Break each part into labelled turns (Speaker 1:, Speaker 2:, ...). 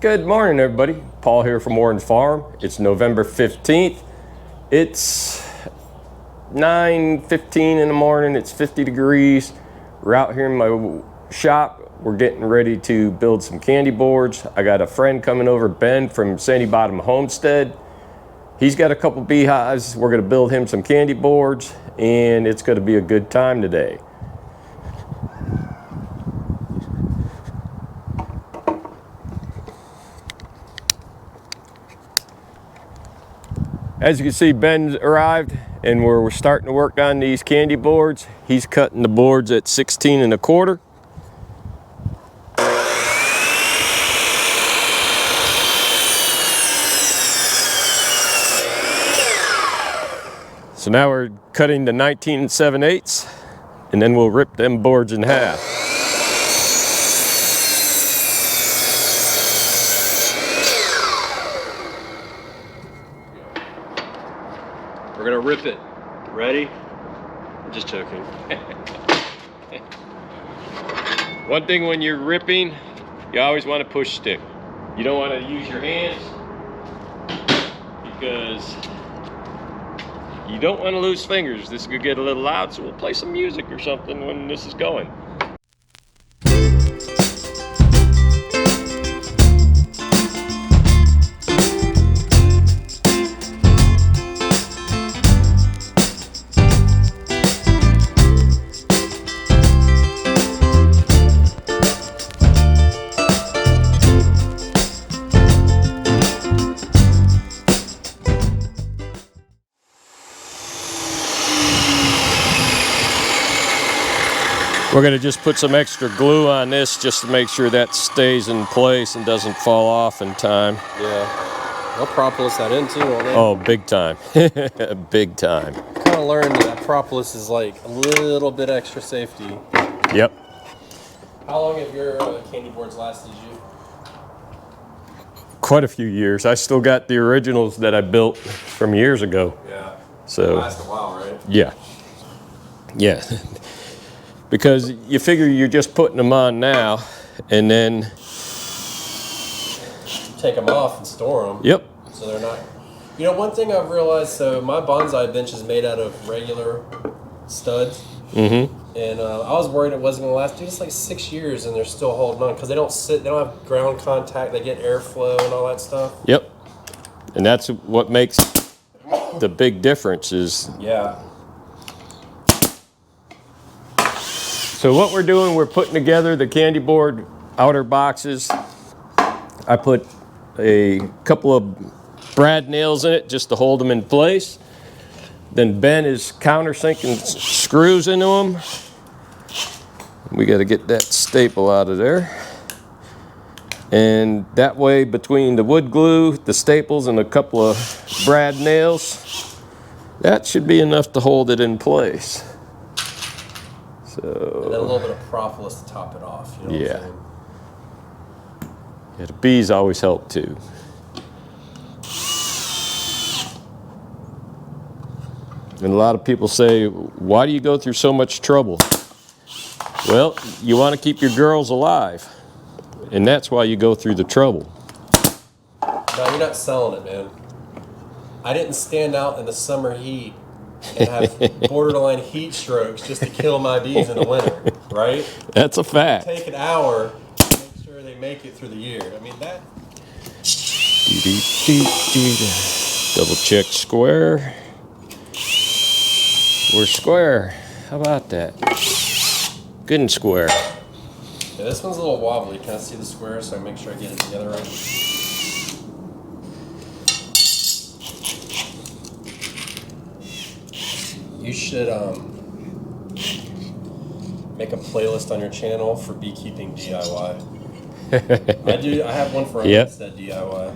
Speaker 1: Good morning, everybody. Paul here from Warren's Farm. It's November 15th. It's 9:15 in the morning. It's 50 degrees. We're out here in my shop. We're getting ready to build some candy boards. I got a friend coming over, Ben from Sandy Bottom Homestead. He's got a couple beehives. We're going to build him some candy boards, and it's going to be a good time today. As you can see, Ben's arrived and we're starting to work on these candy boards. He's cutting the boards at 16 1/4. So now we're cutting the 19 7/8, and then we'll rip them boards in half. We're gonna rip it. Ready? I'm just joking. One thing when you're ripping, you always want to push stick. You don't want to use your hands because you don't want to lose fingers. This could get a little loud, so we'll play some music or something when this is going. We're going to just put some extra glue on this just to make sure that stays in place and doesn't fall off in time.
Speaker 2: Yeah. They'll propolis that in too, won't they?
Speaker 1: Oh, big time. Big time.
Speaker 2: Kind of learned that propolis is like a little bit extra safety.
Speaker 1: Yep.
Speaker 2: How long have your candy boards lasted you?
Speaker 1: Quite a few years. I still got the originals that I built from years ago.
Speaker 2: Yeah.
Speaker 1: So
Speaker 2: they last a while, right?
Speaker 1: Yeah. Yeah. Because you figure you're just putting them on now, and then
Speaker 2: take them off and store them.
Speaker 1: Yep.
Speaker 2: So they're not. You know, one thing I've realized. So my bonsai bench is made out of regular studs.
Speaker 1: Mm-hmm.
Speaker 2: And I was worried it wasn't going to last. Dude, it's like 6 years, and they're still holding on because they don't sit. They don't have ground contact. They get airflow and all that stuff.
Speaker 1: Yep. And that's what makes the big difference. Is
Speaker 2: yeah.
Speaker 1: So what we're doing, we're putting together the candy board outer boxes. I put a couple of brad nails in it just to hold them in place. Then Ben is countersinking screws into them. We got to get that staple out of there. And that way, between the wood glue, the staples, and a couple of brad nails, that should be enough to hold it in place. So,
Speaker 2: and then a little bit of propolis to top it off. You know what I'm saying?
Speaker 1: Yeah, the bees always help too. And a lot of people say, why do you go through so much trouble? Well, you want to keep your girls alive. And that's why you go through the trouble.
Speaker 2: No, you're not selling it, man. I didn't stand out in the summer heat and have borderline heat strokes just to kill my bees in the winter, right?
Speaker 1: That's a fact.
Speaker 2: Take an hour to make sure they make it through the year. I mean, that...
Speaker 1: Double check square. We're square. How about that? Good and square.
Speaker 2: Yeah, this one's a little wobbly. Can I see the square so I make sure I get it together right? You should make a playlist on your channel for beekeeping DIY. I have one for Homestead DIY.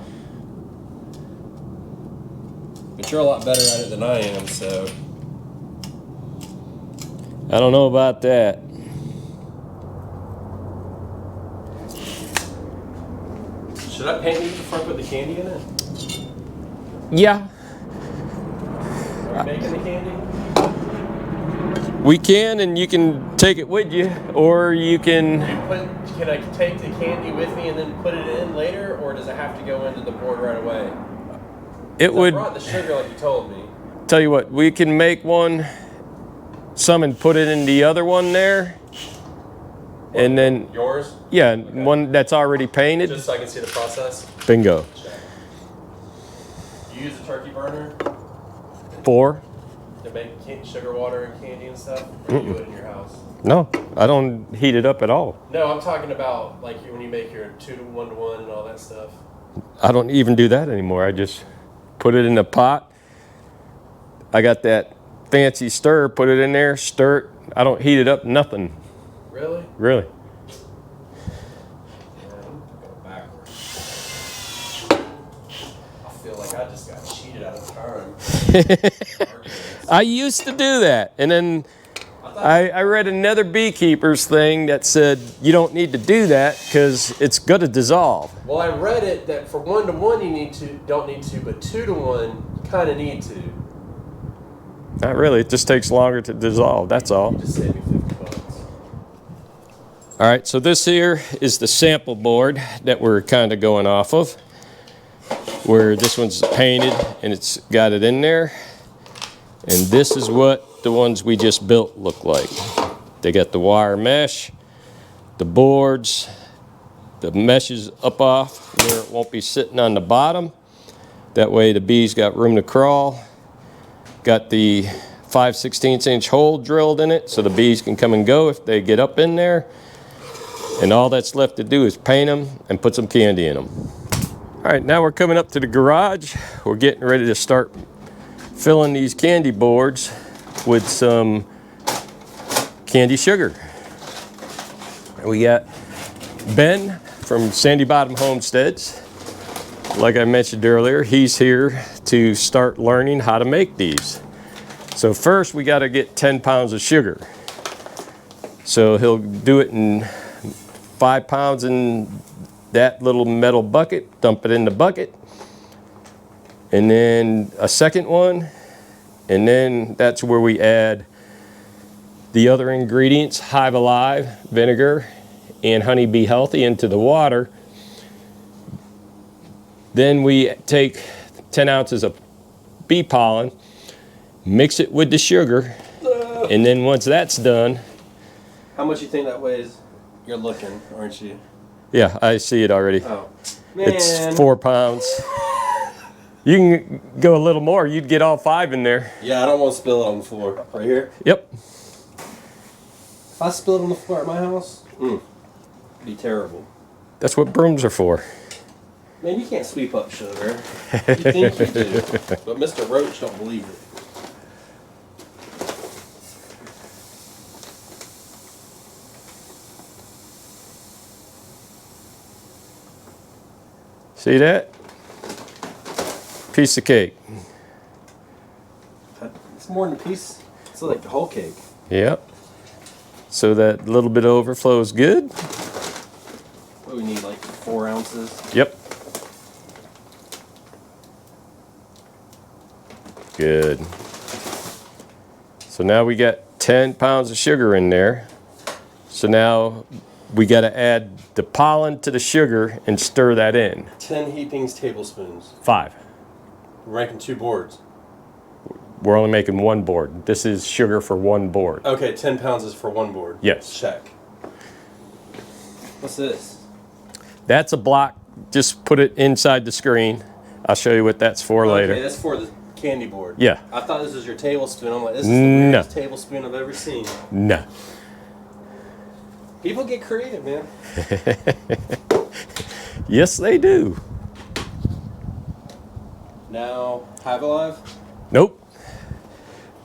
Speaker 2: But you're a lot better at it than I am, so.
Speaker 1: I don't know about that.
Speaker 2: Should I paint these before I put the candy in it?
Speaker 1: Yeah.
Speaker 2: Are you making the candy?
Speaker 1: We can, and you can take it with you, or you can.
Speaker 2: can I take the candy with me and then put it in later, or does it have to go into the board right away?
Speaker 1: It would.
Speaker 2: I brought the sugar like you told me.
Speaker 1: Tell you what, we can make some and put it in the other one there. And then,
Speaker 2: Yours?
Speaker 1: yeah,
Speaker 2: Okay.
Speaker 1: one that's already painted.
Speaker 2: Just so I can see the process.
Speaker 1: Bingo.
Speaker 2: Check. You use a turkey burner
Speaker 1: 4.
Speaker 2: to make sugar water and candy and stuff? Or you do it in your house?
Speaker 1: No, I don't heat it up at all.
Speaker 2: No, I'm talking about like when you make your 2 to 1 to 1 and all that stuff.
Speaker 1: I don't even do that anymore. I just put it in a pot. I got that fancy stir, put it in there, stir it. I don't heat it up, nothing.
Speaker 2: Really?
Speaker 1: Really.
Speaker 2: Go backwards. I feel like I just got cheated out of time.
Speaker 1: I used to do that. And then I read another beekeeper's thing that said you don't need to do that because it's going to dissolve.
Speaker 2: Well, I read it that for 1 to 1 don't need to, but 2 to 1 kind of need to.
Speaker 1: Not really. It just takes longer to dissolve. That's all.
Speaker 2: You just saved me $50.
Speaker 1: All right, so this here is the sample board that we're kind of going off of, where this one's painted and it's got it in there. And this is what the ones we just built look like. They got the wire mesh, the boards, the mesh is up off where it won't be sitting on the bottom. That way the bees got room to crawl. Got the 5/16 inch hole drilled in it so the bees can come and go if they get up in there. And all that's left to do is paint them and put some candy in them. All right, now we're coming up to the garage. We're getting ready to start filling these candy boards with some candy sugar. We got Ben from Sandy Bottom Homesteads. Like I mentioned earlier, he's here to start learning how to make these. So first we got to get 10 pounds of sugar. So he'll do it in 5 pounds in that little metal bucket, dump it in the bucket, and then a second one, and then that's where we add the other ingredients, Hive Alive, vinegar, and Honey Bee Healthy into the water. Then we take 10 ounces of bee pollen, mix it with the sugar, and then once that's done...
Speaker 2: How much you think that weighs? You're looking, aren't you?
Speaker 1: Yeah, I see it already.
Speaker 2: Oh, man.
Speaker 1: It's 4 pounds. You can go a little more. You'd get all 5 in there.
Speaker 2: Yeah, I don't want to spill it on the floor. Right here?
Speaker 1: Yep.
Speaker 2: If I spill it on the floor at my house, it'd be terrible.
Speaker 1: That's what brooms are for.
Speaker 2: Man, you can't sweep up sugar. You think you do, but Mr. Roach don't believe it.
Speaker 1: See that? Piece of cake.
Speaker 2: It's more than a piece. It's like the whole cake.
Speaker 1: Yep. So that little bit of overflow is good.
Speaker 2: What, we need like 4 ounces?
Speaker 1: Yep. Good. So now we got 10 pounds of sugar in there. So now we got to add the pollen to the sugar and stir that in.
Speaker 2: 10 heapings tablespoons.
Speaker 1: 5.
Speaker 2: We're making 2 boards.
Speaker 1: We're only making 1 board. This is sugar for 1 board.
Speaker 2: Okay, 10 pounds is for 1 board.
Speaker 1: Yes.
Speaker 2: Check. What's this?
Speaker 1: That's a block. Just put it inside the screen. I'll show you what that's for later.
Speaker 2: Okay, that's for the candy board.
Speaker 1: Yeah.
Speaker 2: I thought this was your tablespoon. I'm like, this is the weirdest tablespoon I've ever seen.
Speaker 1: No.
Speaker 2: People get creative, man.
Speaker 1: Yes, they do.
Speaker 2: Now, Hive Alive?
Speaker 1: Nope.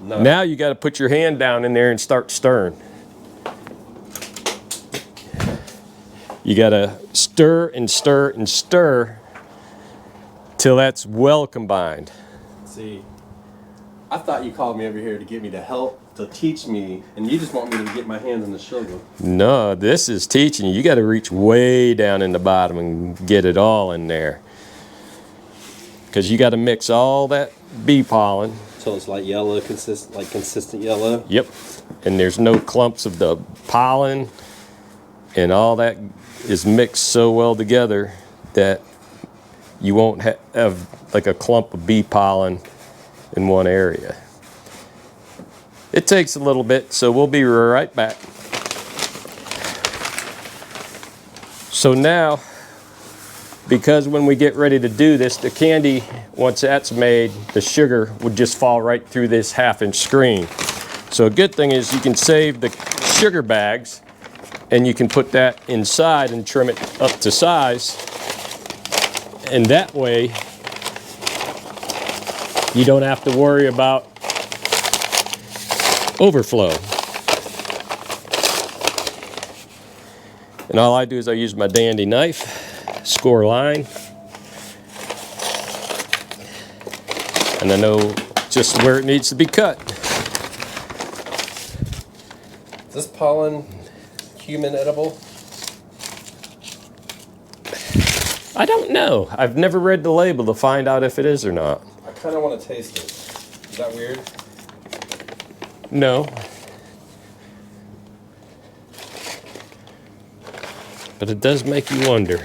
Speaker 2: No.
Speaker 1: Now you got to put your hand down in there and start stirring. You got to stir and stir and stir till that's well combined.
Speaker 2: See, I thought you called me over here to get me to help, to teach me, and you just want me to get my hands on the sugar.
Speaker 1: No, this is teaching you. You got to reach way down in the bottom and get it all in there. Because you got to mix all that bee pollen.
Speaker 2: So it's like yellow, consistent yellow?
Speaker 1: Yep. And there's no clumps of the pollen and all that is mixed so well together that you won't have like a clump of bee pollen in one area. It takes a little bit, so we'll be right back. So now, because when we get ready to do this, the candy, once that's made, the sugar would just fall right through this 1/2-inch screen. So a good thing is you can save the sugar bags and you can put that inside and trim it up to size. And that way, you don't have to worry about overflow. And all I do is I use my dandy knife, score a line, and I know just where it needs to be cut.
Speaker 2: Is this pollen human edible?
Speaker 1: I don't know. I've never read the label to find out if it is or not.
Speaker 2: I kind of want to taste it. Is that weird?
Speaker 1: No. But it does make you wonder.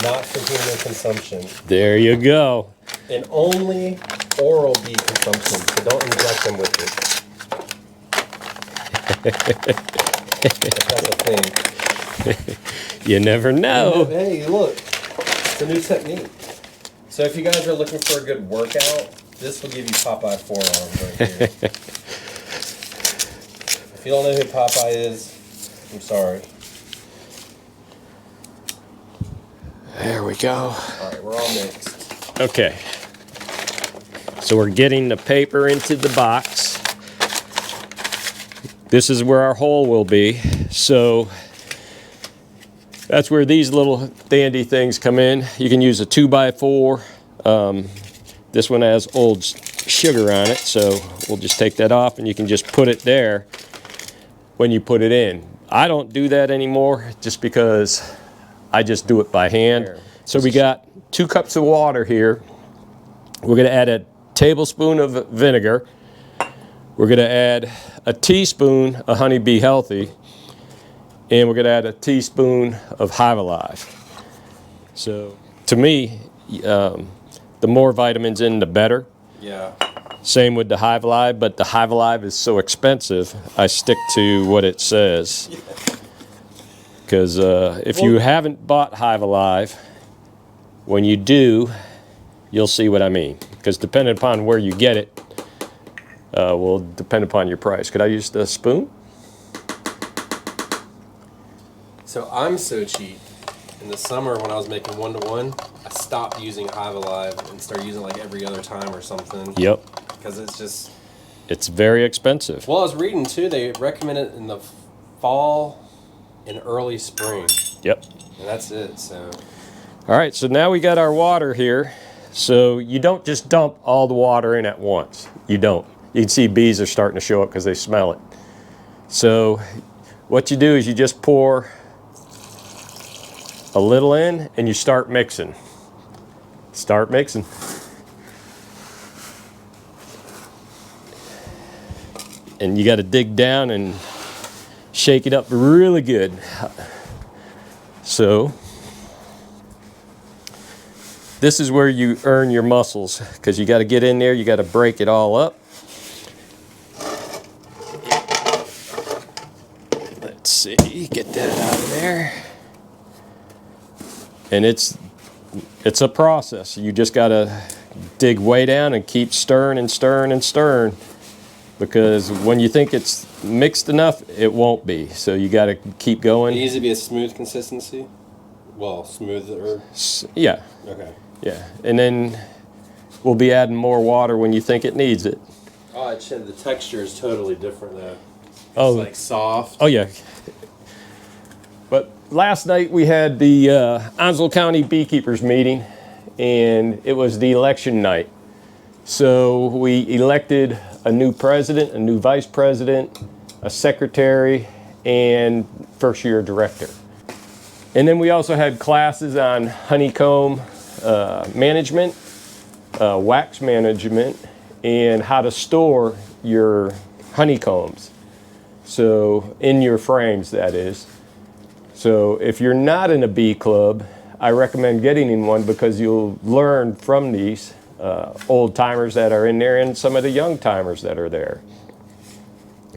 Speaker 2: Not for human consumption.
Speaker 1: There you go.
Speaker 2: And only oral bee consumption, so don't inject them with it. That's a thing.
Speaker 1: You never know.
Speaker 2: Hey, look. It's a new technique. So if you guys are looking for a good workout, this will give you Popeye forearms right here. If you don't know who Popeye is, I'm sorry.
Speaker 1: There we go.
Speaker 2: All right, we're all mixed.
Speaker 1: Okay. So we're getting the paper into the box. This is where our hole will be. So that's where these little dandy things come in. You can use a 2x4. This one has old sugar on it, so we'll just take that off and you can just put it there when you put it in. I don't do that anymore just because I just do it by hand. So we got 2 cups of water here. We're gonna add a tablespoon of vinegar. We're gonna add a teaspoon of Honey Bee Healthy, and we're gonna add a teaspoon of Hive Alive. So to me, the more vitamins in, the better.
Speaker 2: Yeah.
Speaker 1: Same with the Hive Alive, but the Hive Alive is so expensive, I stick to what it says. Because if you haven't bought Hive Alive, when you do, you'll see what I mean. Because depending upon where you get it, will depend upon your price. Could I use the spoon?
Speaker 2: So I'm so cheap. In the summer when I was making 1-to-1, I stopped using Hive Alive and started using it like every other time or something.
Speaker 1: Yep.
Speaker 2: Because it's just...
Speaker 1: It's very expensive.
Speaker 2: Well, I was reading too, they recommend it in the fall and early spring.
Speaker 1: Yep.
Speaker 2: And that's it, so...
Speaker 1: All right, so now we got our water here. So you don't just dump all the water in at once. You don't. You can see bees are starting to show up because they smell it. So what you do is you just pour a little in and you start mixing. Start mixing. And you got to dig down and shake it up really good. So this is where you earn your muscles, because you got to get in there, you got to break it all up. Let's see, get that out of there. And it's a process. You just got to dig way down and keep stirring and stirring and stirring, because when you think it's mixed enough, it won't be. So you got to keep going.
Speaker 2: It needs to be a smooth consistency? Well, smoother?
Speaker 1: Yeah.
Speaker 2: Okay.
Speaker 1: Yeah, and then we'll be adding more water when you think it needs it.
Speaker 2: Oh, the texture is totally different though. It's like soft.
Speaker 1: Oh yeah. But last night we had the Onslow County Beekeepers meeting, and it was the election night. So we elected a new president, a new vice president, a secretary, and first-year director. And then we also had classes on honeycomb management, wax management, and how to store your honeycombs. So in your frames, that is. So if you're not in a bee club, I recommend getting in one because you'll learn from these old timers that are in there and some of the young timers that are there.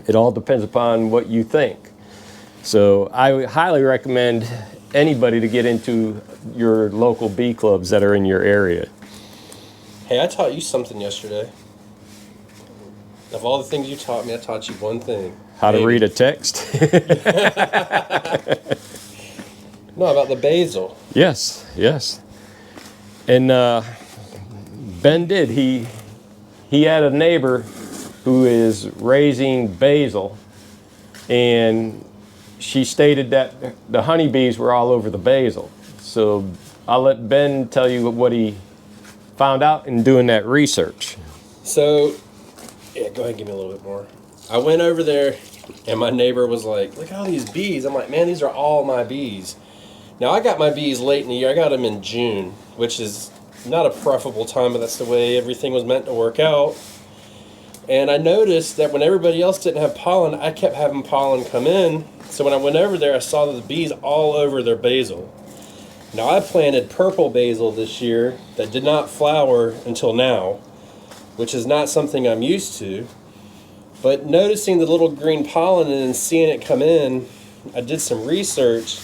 Speaker 1: It all depends upon what you think. So I highly recommend anybody to get into your local bee clubs that are in your area.
Speaker 2: Hey, I taught you something yesterday. Of all the things you taught me, I taught you one thing.
Speaker 1: How to read a text?
Speaker 2: No, about the basil.
Speaker 1: Yes, yes. And Ben did. He had a neighbor who is raising basil, and she stated that the honeybees were all over the basil. So I'll let Ben tell you what he found out in doing that research.
Speaker 2: So, yeah, go ahead and give me a little bit more. I went over there, and my neighbor was like, look at all these bees. I'm like, man, these are all my bees. Now, I got my bees late in the year. I got them in June, which is not a preferable time, but that's the way everything was meant to work out. And I noticed that when everybody else didn't have pollen, I kept having pollen come in. So when I went over there, I saw the bees all over their basil. Now, I planted purple basil this year that did not flower until now, which is not something I'm used to. But noticing the little green pollen and then seeing it come in, I did some research.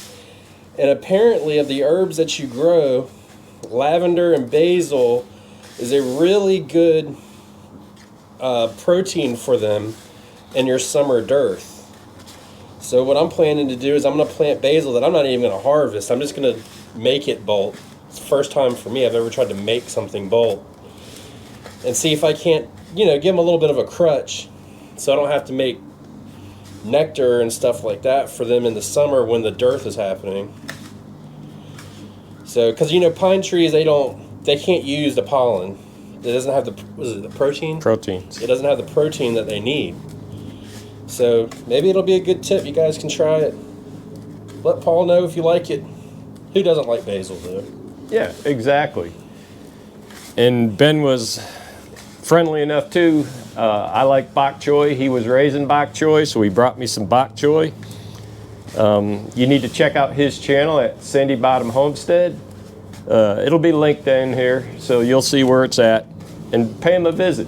Speaker 2: And apparently, of the herbs that you grow, lavender and basil is a really good protein for them in your summer dearth. So what I'm planning to do is I'm going to plant basil that I'm not even going to harvest. I'm just going to make it bolt. It's the first time for me I've ever tried to make something bolt. And see if I can't, give them a little bit of a crutch so I don't have to make nectar and stuff like that for them in the summer when the dearth is happening. So, because pine trees, they can't use the pollen. It doesn't have the protein?
Speaker 1: Proteins.
Speaker 2: It doesn't have the protein that they need. So maybe it'll be a good tip. You guys can try it. Let Paul know if you like it. Who doesn't like basil, though?
Speaker 1: Yeah, exactly. And Ben was friendly enough too. I like bok choy. He was raising bok choy, so he brought me some bok choy. You need to check out his channel at Sandy Bottom Homestead. It'll be linked in here, so you'll see where it's at, and pay him a visit.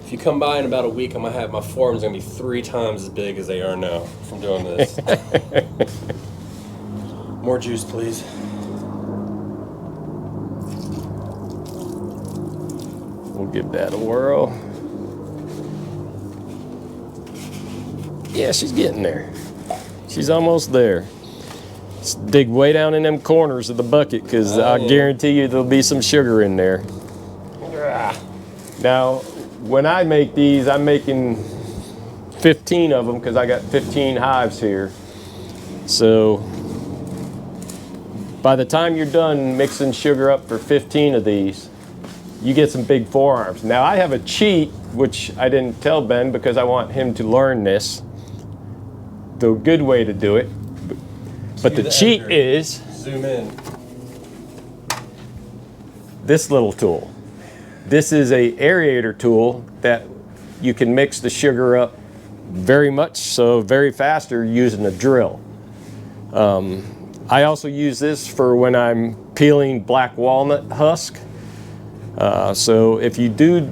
Speaker 2: If you come by in about a week, I'm gonna have my forms gonna be 3 times as big as they are now from doing this. More juice, please.
Speaker 1: We'll give that a whirl. Yeah, she's getting there. She's almost there. Just dig way down in them corners of the bucket because I guarantee you there'll be some sugar in there. Now, when I make these, I'm making 15 of them because I got 15 hives here. So by the time you're done mixing sugar up for 15 of these, you get some big forearms. Now I have a cheat, which I didn't tell Ben because I want him to learn this, the good way to do it. But the cheat is
Speaker 2: zoom in.
Speaker 1: This little tool. This is a aerator tool that you can mix the sugar up very much so very faster using a drill. I also use this for when I'm peeling black walnut husk. So if you do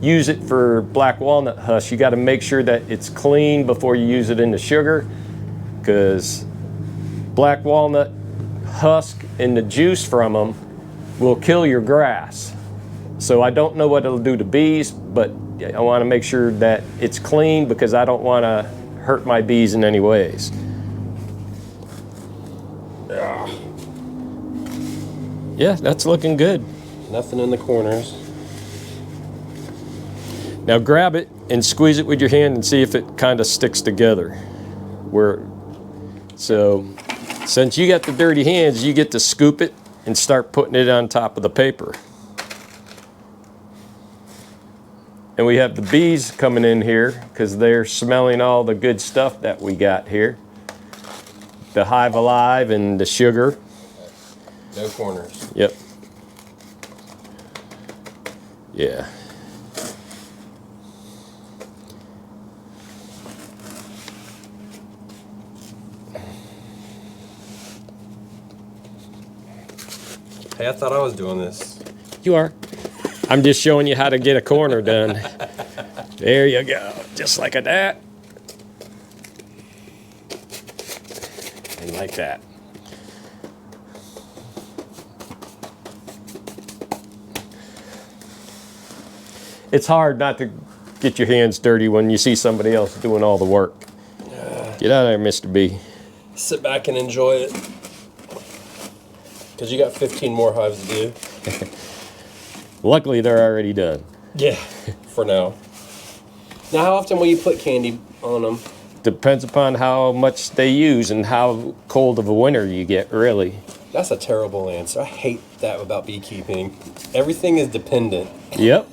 Speaker 1: use it for black walnut husk, you got to make sure that it's clean before you use it in the sugar, because black walnut husk and the juice from them will kill your grass. So I don't know what it'll do to bees, but I want to make sure that it's clean because I don't want to hurt my bees in any ways. Yeah, that's looking good.
Speaker 2: Nothing in the corners.
Speaker 1: Now grab it and squeeze it with your hand and see if it kind of sticks together. So since you got the dirty hands, you get to scoop it and start putting it on top of the paper. And we have the bees coming in here because they're smelling all the good stuff that we got here. The Hive Alive and the sugar.
Speaker 2: No corners.
Speaker 1: Yep. Yeah.
Speaker 2: Hey, I thought I was doing this.
Speaker 1: You are. I'm just showing you how to get a corner done. There you go. Just like that. And like that. It's hard not to get your hands dirty when you see somebody else doing all the work. Get out of there, Mr. B.
Speaker 2: Sit back and enjoy it. Because you got 15 more hives to do.
Speaker 1: Luckily, they're already done.
Speaker 2: Yeah, for now. Now, how often will you put candy on them?
Speaker 1: Depends upon how much they use and how cold of a winter you get, really.
Speaker 2: That's a terrible answer. I hate that about beekeeping. Everything is dependent.
Speaker 1: Yep.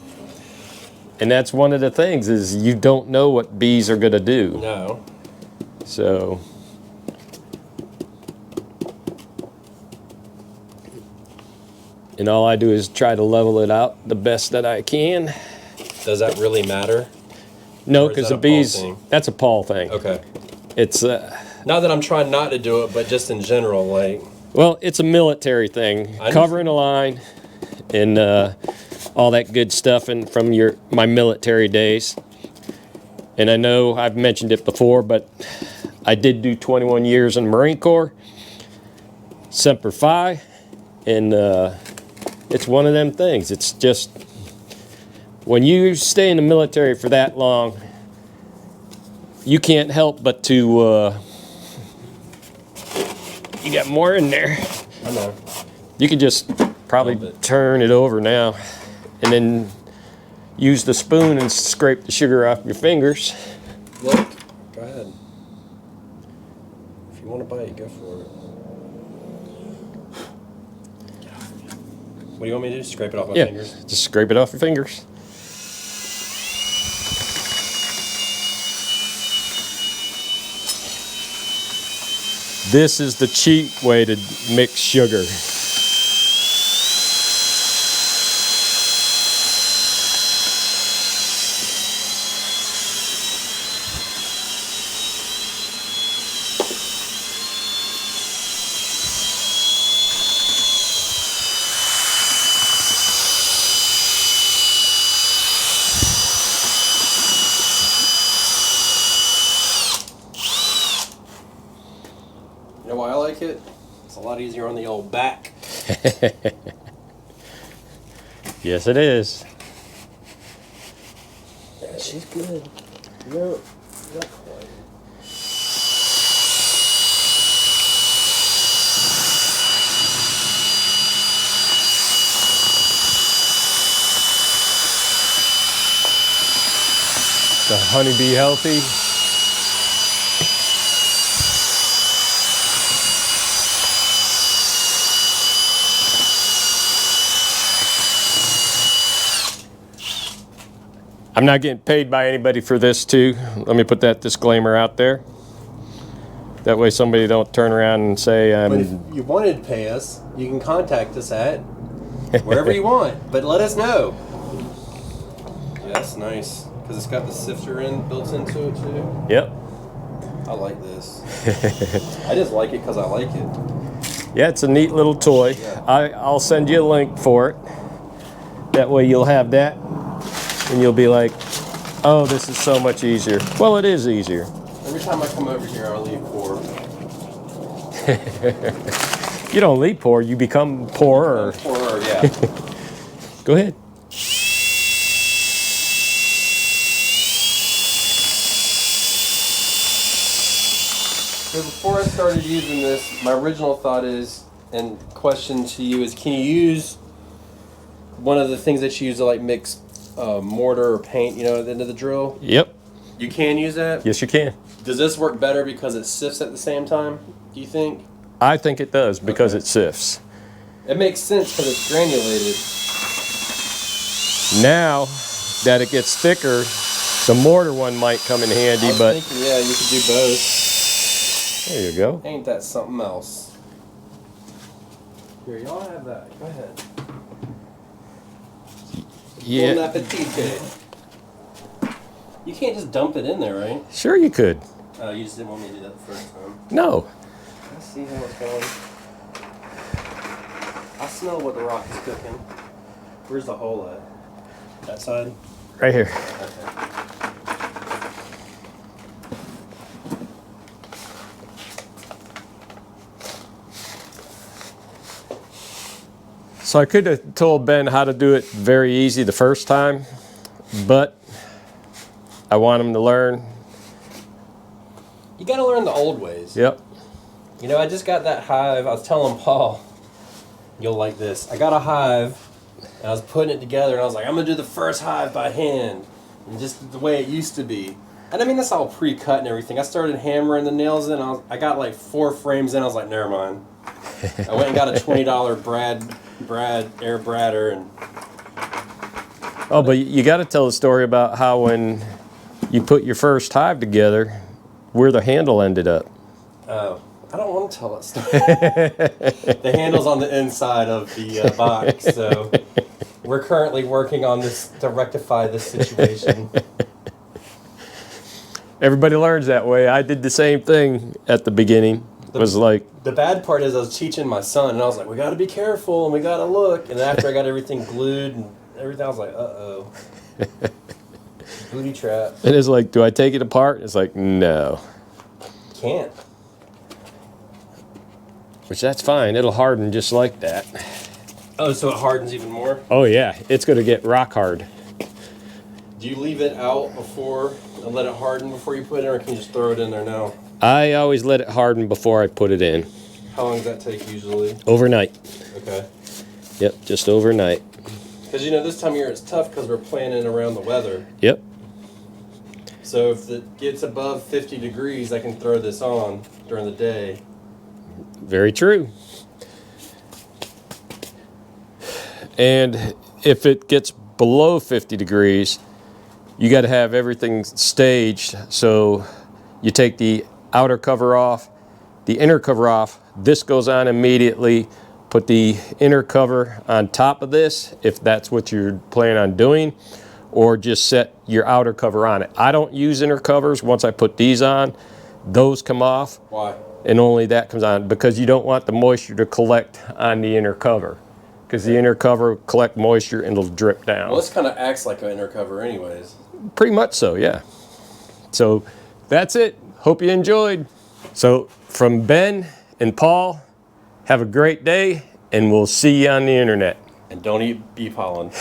Speaker 1: And that's one of the things is you don't know what bees are going to do.
Speaker 2: No.
Speaker 1: So, and all I do is try to level it out the best that I can.
Speaker 2: Does that really matter?
Speaker 1: No,
Speaker 2: Or is
Speaker 1: because
Speaker 2: that
Speaker 1: the
Speaker 2: a Paul
Speaker 1: bees,
Speaker 2: thing?
Speaker 1: that's a Paul thing.
Speaker 2: Okay.
Speaker 1: It's,
Speaker 2: Not that I'm trying not to do it, but just in general, like...
Speaker 1: well, it's a military thing. Covering a line and all that good stuff and from my military days. And I know I've mentioned it before, but I did do 21 years in the Marine Corps, Semper Fi, and it's one of them things. It's just, when you stay in the military for that long, you can't help but to, you got more in there.
Speaker 2: I know.
Speaker 1: You could just probably turn it over now and then use the spoon and scrape the sugar off your fingers.
Speaker 2: Look. Go ahead. If you want to bite, go for it. What do you want me to do? Scrape it off my fingers?
Speaker 1: Just scrape it off your fingers. This is the cheap way to mix sugar.
Speaker 2: You know why I like it? It's a lot easier on the old back.
Speaker 1: Yes, it is.
Speaker 2: Yeah, she's good. No, not quite.
Speaker 1: The honeybee healthy. I'm not getting paid by anybody for this too. Let me put that disclaimer out there. That way somebody don't turn around and say
Speaker 2: But if you wanted to pay us, you can contact us at wherever you want. But let us know. Yeah, that's nice. Because it's got the sifter built into it too.
Speaker 1: Yep.
Speaker 2: I like this. I just like it because I like it.
Speaker 1: Yeah, it's a neat little toy.
Speaker 2: Yeah.
Speaker 1: I'll send you a link for it. That way you'll have that. And you'll be like, oh, this is so much easier. Well, it is easier.
Speaker 2: Every time I come over here, I leave poor.
Speaker 1: You don't leave poor, you become poorer.
Speaker 2: Poorer, yeah.
Speaker 1: Go ahead.
Speaker 2: So before I started using this, my original thought is, and question to you is, can you use one of the things that you use to like mix mortar or paint, you know, at the end of the drill?
Speaker 1: Yep.
Speaker 2: You can use that?
Speaker 1: Yes, you can.
Speaker 2: Does this work better because it sifts at the same time, do you think?
Speaker 1: I think it does because
Speaker 2: Okay.
Speaker 1: it sifts.
Speaker 2: It makes sense because it's granulated.
Speaker 1: Now that it gets thicker, the mortar one might come in handy,
Speaker 2: I was
Speaker 1: but
Speaker 2: thinking, yeah, you could do both.
Speaker 1: there you go.
Speaker 2: Ain't that something else? Here, y'all have that. Go ahead.
Speaker 1: Yeah.
Speaker 2: Bon appetit. You can't just dump it in there, right?
Speaker 1: Sure you could.
Speaker 2: You just didn't want me to do that the first time.
Speaker 1: No.
Speaker 2: Let's see how it's going. I smell what the rock is cooking. Where's the hole at? That side?
Speaker 1: Right here.
Speaker 2: Okay.
Speaker 1: So I could have told Ben how to do it very easy the first time, but I want him to learn.
Speaker 2: You gotta learn the old ways.
Speaker 1: Yep.
Speaker 2: You know, I just got that hive. I was telling Paul, you'll like this. I got a hive, and I was putting it together, and I was like, I'm gonna do the first hive by hand, and just the way it used to be. And I mean, that's all pre-cut and everything. I started hammering the nails in. I got like 4 frames in. I was like, never mind. I went and got a $20 air bradder, and
Speaker 1: Oh, but you got to tell the story about how when you put your first hive together, where the handle ended up.
Speaker 2: oh, I don't want to tell that story. The handle's on the inside of the box, so we're currently working on this to rectify this situation.
Speaker 1: Everybody learns that way. I did the same thing at the beginning. It was like,
Speaker 2: The bad part is I was teaching my son, and I was like, we got to be careful, and we got to look. And after I got everything glued and everything, I was like, uh-oh. Booty trap.
Speaker 1: and it's like, do I take it apart? It's like, no.
Speaker 2: Can't.
Speaker 1: Which that's fine. It'll harden just like that.
Speaker 2: Oh, so it hardens even more?
Speaker 1: Oh yeah, it's going to get rock hard.
Speaker 2: Do you leave it out before and let it harden before you put it in, or can you just throw it in there now?
Speaker 1: I always let it harden before I put it in.
Speaker 2: How long does that take usually?
Speaker 1: Overnight.
Speaker 2: Okay.
Speaker 1: Yep, just overnight.
Speaker 2: Because, you know, this time of year it's tough because we're planning around the weather.
Speaker 1: Yep.
Speaker 2: So if it gets above 50 degrees, I can throw this on during the day.
Speaker 1: Very true. And if it gets below 50 degrees, you got to have everything staged. So you take the outer cover off, the inner cover off. This goes on immediately. Put the inner cover on top of this if that's what you're planning on doing, or just set your outer cover on it. I don't use inner covers. Once I put these on, those come off.
Speaker 2: Why?
Speaker 1: And only that comes on, because you don't want the moisture to collect on the inner cover, because the inner cover will collect moisture and it'll drip down.
Speaker 2: Well, this kind of acts like an inner cover anyways.
Speaker 1: Pretty much so, yeah. So that's it. Hope you enjoyed. So from Ben and Paul, have a great day, and we'll see you on the internet.
Speaker 2: And don't eat bee pollen.